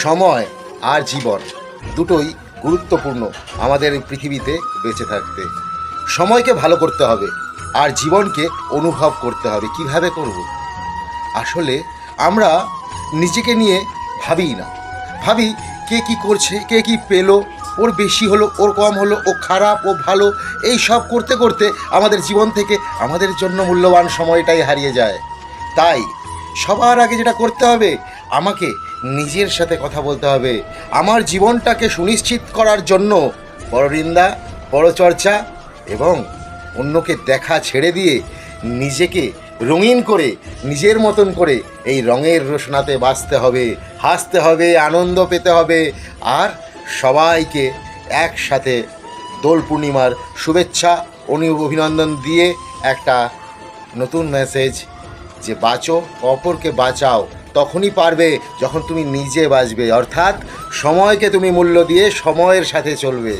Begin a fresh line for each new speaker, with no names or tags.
সময় আর জীবন দুটোই গুরুত্বপূর্ণ আমাদের এই পৃথিবীতে বেঁচে থাকতে। সময়কে ভালো করতে হবে আর জীবনকে অনুভব করতে হবে। কিভাবে করব? আসলে আমরা নিজেকে নিয়ে ভাবি না, ভাবি কে কি করছে, কে কি পেলো, ওর বেশি হলো, ওর কম হলো, ও খারাপ, ও ভালো, এই সব করতে করতে আমাদের জীবন থেকে আমাদের জন্য মূল্যবান সময়টাই হারিয়ে যায়। তাই সবার আগে যেটা করতে হবে, আমাকে নিজের সাথে কথা বলতে হবে। আমার জীবনটাকে সুনিশ্চিত করার জন্য পরনিন্দা, পরচর্চা এবং অন্যকে দেখা ছেড়ে দিয়ে নিজেকে রঙিন করে নিজের মতন করে এই রঙের রোশনাতে বাঁচতে হবে, হাসতে হবে, আনন্দ পেতে হবে। আর সবাইকে একসাথে দোল পূর্ণিমার শুভেচ্ছা অভিনন্দন দিয়ে একটা নতুন মেসেজ যে বাঁচো, অপরকে বাঁচাও, তখনই পারবে যখন তুমি নিজে বাঁচবে, অর্থাৎ সময়কে তুমি মূল্য দিয়ে সময়ের সাথে চলবে।